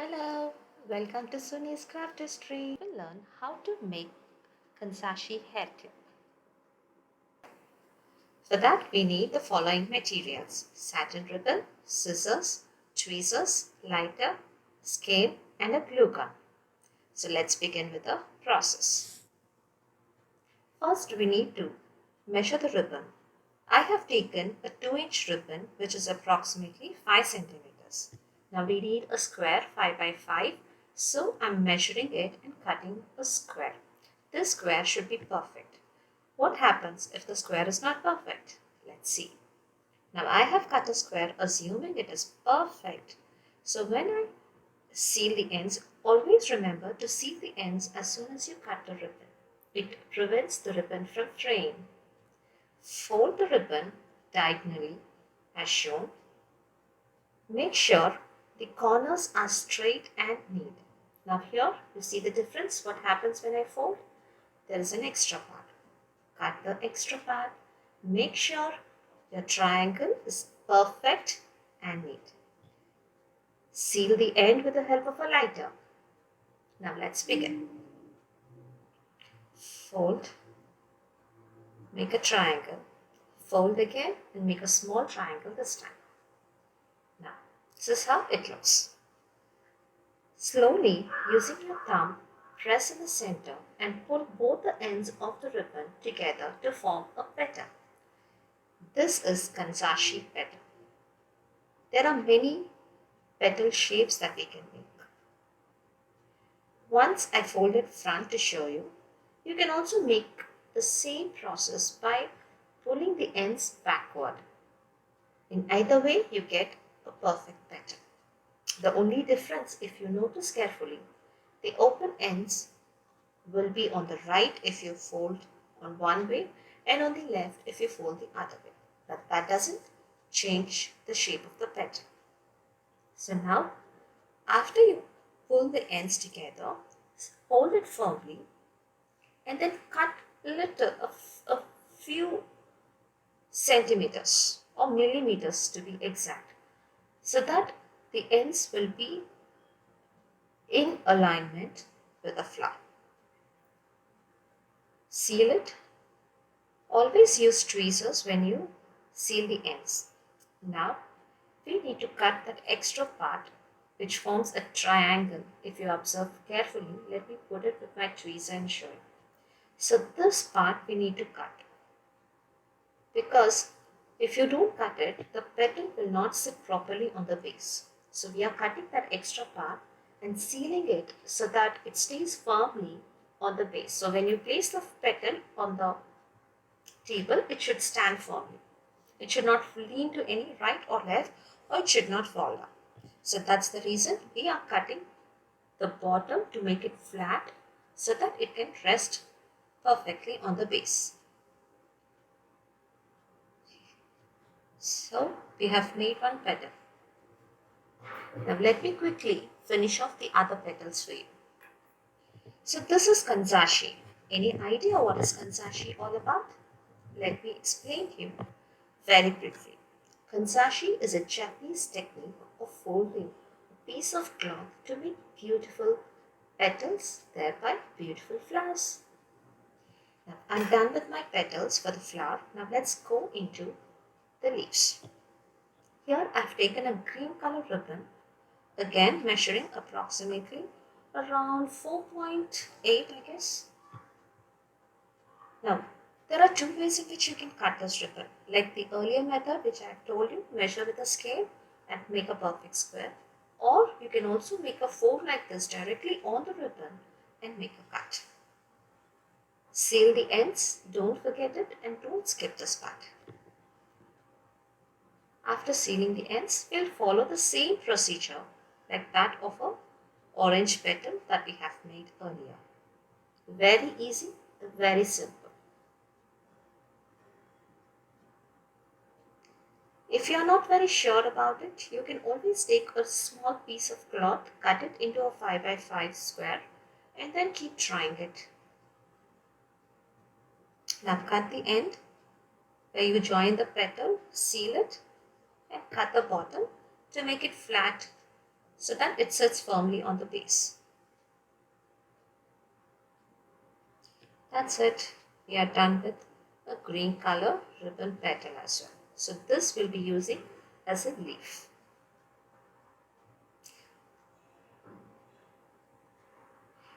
Hello, welcome to Suni's Craft History. We'll learn how to make Kanzashi hair clip. For that, we need the following materials: satin ribbon, scissors, tweezers, lighter, scale, and a glue gun. So let's begin with the process. First, we need to measure the ribbon. I have taken a 2-inch ribbon, which is approximately 5 centimeters. Now we need a square 5 by 5, so I'm measuring it and cutting a square. This square should be perfect. What happens if the square is not perfect? Let's see. Now I have cut a square assuming it is perfect. So when I seal the ends, always remember to seal the ends as soon as you cut the ribbon. It prevents the ribbon from fraying. Fold the ribbon diagonally as shown. Make sure the corners are straight and neat. Now here you see the difference. What happens when I fold? There is an extra part. Cut the extra part. Make sure your triangle is perfect and neat. Seal the end with the help of a lighter. Now let's begin. Fold. Make a triangle. Fold again and make a small triangle this time. Now, this is how it looks. Slowly, using your thumb, press in the center and pull both the ends of the ribbon together to form a petal. This is Kanzashi petal. There are many petal shapes that we can make. Once I folded front to show you, you can also make the same process by pulling the ends backward. In either way, you get a perfect petal. The only difference, if you notice carefully, the open ends will be on the right if you fold on one way and on the left if you fold the other way. But that doesn't change the shape of the petal. So now, after you pull the ends together, hold it firmly and then cut a few centimeters or millimeters to be exact, so that the ends will be in alignment with the flower. Seal it. Always use tweezers when you seal the ends. Now we need to cut that extra part which forms a triangle. If you observe carefully, let me put it with my tweezer and show you. So this part we need to cut, because if you don't cut it, the petal will not sit properly on the base. So we are cutting that extra part and sealing it so that it stays firmly on the base. So when you place the petal on the table, it should stand firmly. It should not lean to any right or left, or it should not fall down. So that's the reason we are cutting the bottom to make it flat so that it can rest perfectly on the base. So we have made one petal. Now let me quickly finish off the other petals for you. So this is Kanzashi. Any idea what is Kanzashi all about? Let me explain to you very briefly. Kanzashi is a Japanese technique of folding a piece of cloth to make beautiful petals, thereby beautiful flowers. Now I'm done with my petals for the flower. Now let's go into the leaves. Here I've taken a green color ribbon, again measuring approximately around 4.8, I guess. Now there are two ways in which you can cut this ribbon. Like the earlier method which I have told you, measure with a scale and make a perfect square. Or you can also make a fold like this directly on the ribbon and make a cut. Seal the ends, don't forget it, and don't skip this part. After sealing the ends, we'll follow the same procedure like that of a orange petal that we have made earlier. Very easy, very simple. If you are not very sure about it, you can always take a small piece of cloth, cut it into a 5 by 5 square and then keep trying it. Now cut the end where you join the petal, seal it and cut the bottom to make it flat so that it sits firmly on the base. That's it. We are done with a green color ribbon petal as well. So this will be using as a leaf.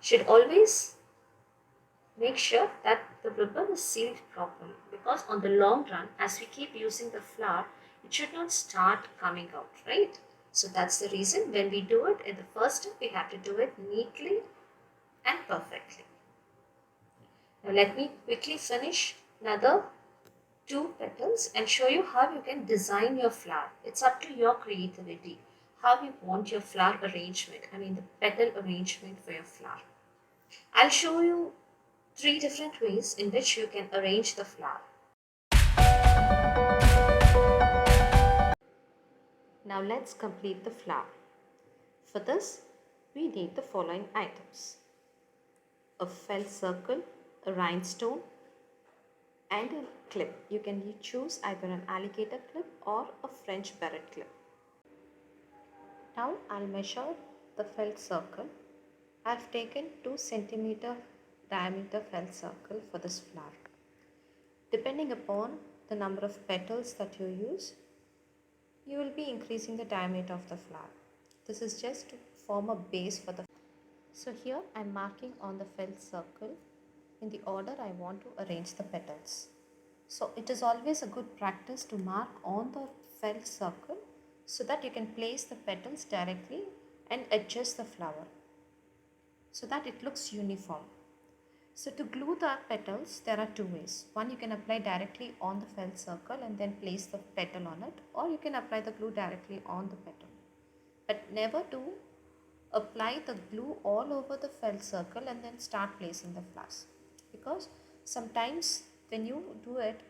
Should always make sure that the ribbon is sealed properly, because on the long run, as we keep using the flower, it should not start coming out, right? So that's the reason when we do it in the first step, we have to do it neatly and perfectly. Now let me quickly finish another two petals and show you how you can design your flower. It's up to your creativity, how you want your flower arrangement, the petal arrangement for your flower. I'll show you three different ways in which you can arrange the flower. Now let's complete the flower. For this, we need the following items: a felt circle, a rhinestone, and a clip. You can choose either an alligator clip or a French barrette clip. Now I'll measure the felt circle. I've taken 2 centimeter diameter felt circle for this flower. Depending upon the number of petals that you use, you will be increasing the diameter of the flower. This is just to form a base for the flower. So here I am marking on the felt circle in the order I want to arrange the petals. So it is always a good practice to mark on the felt circle so that you can place the petals directly and adjust the flower so that it looks uniform. So to glue the petals, there are two ways. One, you can apply directly on the felt circle and then place the petal on it, or you can apply the glue directly on the petal. But never do apply the glue all over the felt circle and then start placing the flowers, because sometimes when you do it,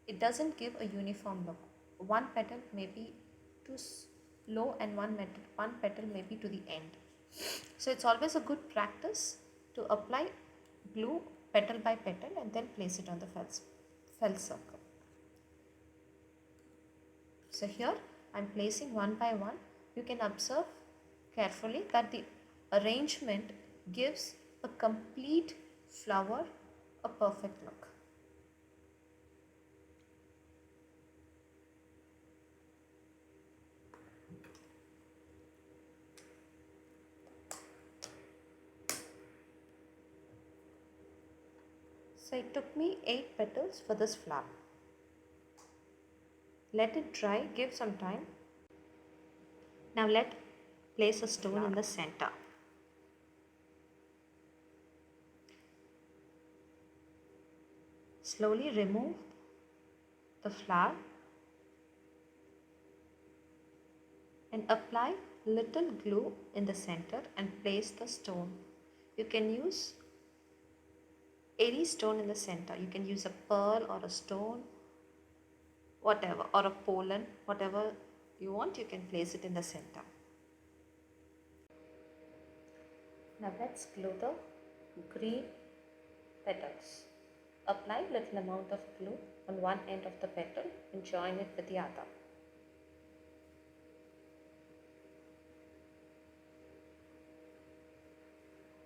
it doesn't give a uniform look. One petal may be too low and one petal may be to the end. So it's always a good practice to apply glue petal by petal and then place it on the felt circle. So here I am placing one by one. You can observe carefully that the arrangement gives a complete flower a perfect look. So it took me 8 petals for this flower. Let it dry, give some time. Now place a stone in the center. Slowly remove the flower and apply little glue in the center and place the stone. You can use any stone in the center. You can use a pearl or a stone, whatever, or a pollen, whatever you want, you can place it in the center. Now let's glue the green petals. Apply little amount of glue on one end of the petal and join it with the other.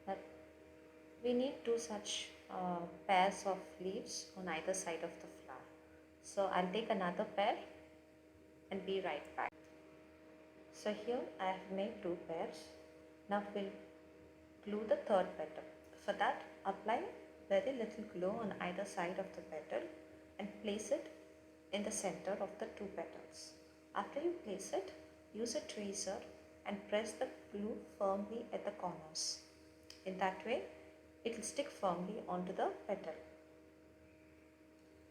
Now, we need two such pairs of leaves on either side of the flower. So I'll take another pair and be right back. So here I have made 2 pairs. Now we'll glue the third petal. For that, apply very little glue on either side of the petal and place it in the center of the 2 petals. After you place it, use a tweezer and press the glue firmly at the corners. In that way, it will stick firmly onto the petal.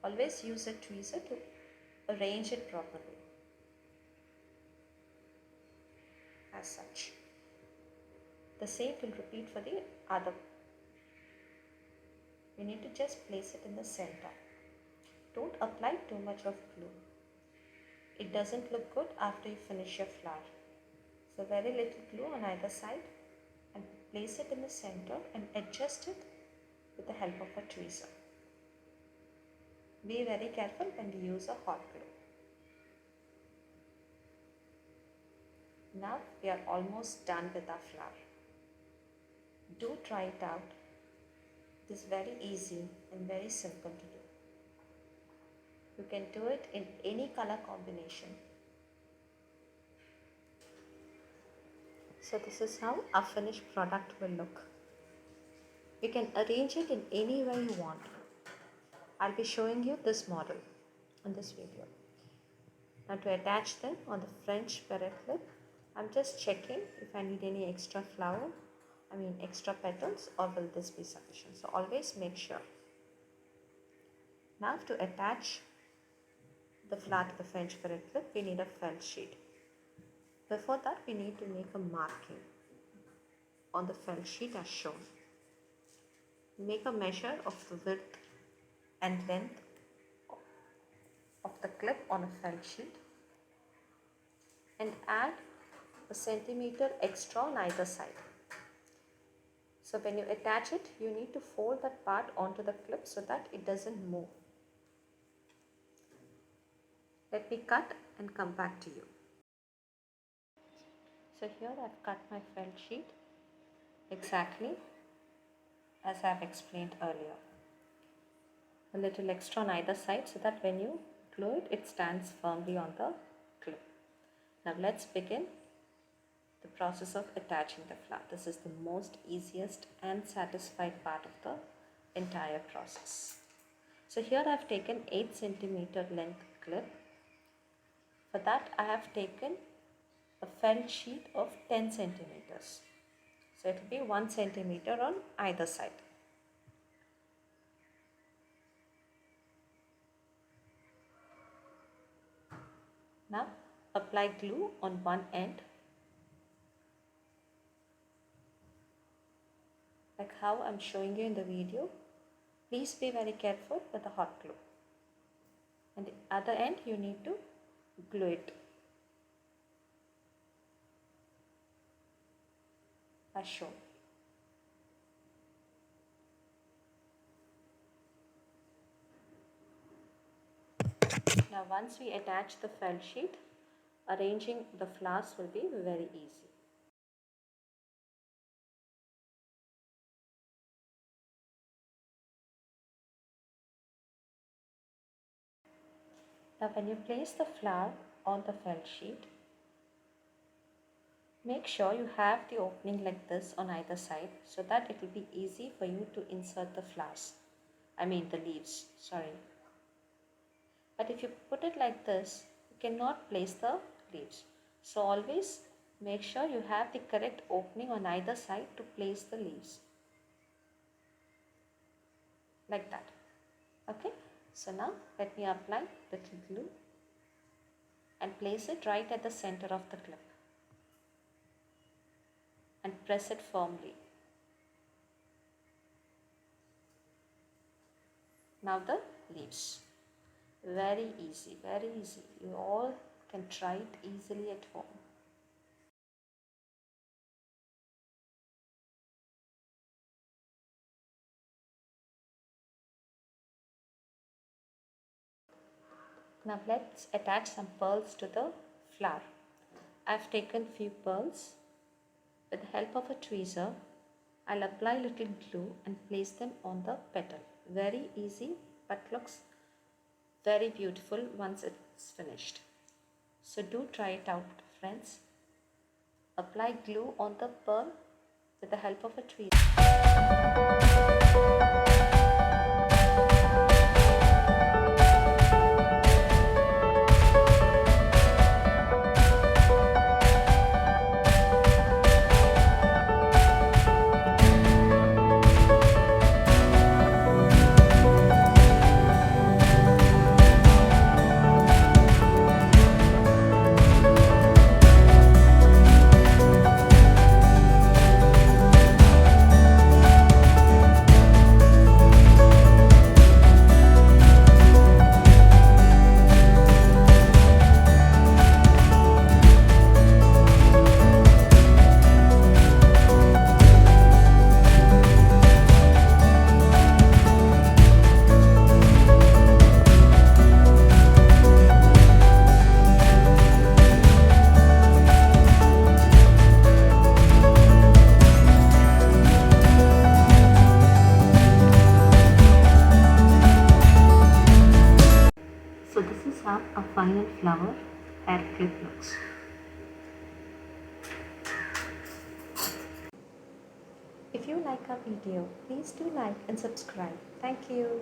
Always use a tweezer to arrange it properly. As such. The same will repeat for the other. You need to just place it in the center. Don't apply too much of glue. It doesn't look good after you finish your flower. So very little glue on either side and place it in the center and adjust it with the help of a tweezer. Be very careful when you use a hot glue. Now we are almost done with our flower. Do try it out. It is very easy and very simple to do. You can do it in any color combination. So this is how our finished product will look. You can arrange it in any way you want. I'll be showing you this model in this video. Now to attach them on the French parrot clip, I'm just checking if I need any extra extra petals, or will this be sufficient. So always make sure. Now to attach the flower to the French parrot clip, we need a felt sheet. Before that, we need to make a marking on the felt sheet as shown. Make a measure of the width and length of the clip on a felt sheet and add a centimeter extra on either side. So when you attach it, you need to fold that part onto the clip so that it doesn't move. Let me cut and come back to you. So here I've cut my felt sheet exactly as I've explained earlier. A little extra on either side so that when you glue it, it stands firmly on the clip. Now let's begin the process of attaching the flower. This is the most easiest and satisfied part of the entire process. So here I have taken 8 centimeter length clip. For that I have taken a felt sheet of 10 centimeters. So it will be 1 centimeter on either side. Now apply glue on one end, like how I'm showing you in the video. Please be very careful with the hot glue. And the other end you need to glue it as shown. Now once we attach the felt sheet, arranging the flowers will be very easy. Now when you place the flower on the felt sheet, make sure you have the opening like this on either side so that it will be easy for you to insert the flowers. The leaves, sorry. But if you put it like this, you cannot place the leaves. So always make sure you have the correct opening on either side to place the leaves. Like that. Okay. So now let me apply little glue and place it right at the center of the clip and press it firmly. Now the leaves. Very easy, very easy. You all can try it easily at home. Now let's attach some pearls to the flower. I've taken few pearls. With the help of a tweezer, I'll apply little glue and place them on the petal. Very easy, but looks very beautiful once it's finished. So do try it out, friends. Apply glue on the pearl with the help of a tweezer. ribbonflower hair clip looks. If you like our video, please do like and subscribe. Thank you.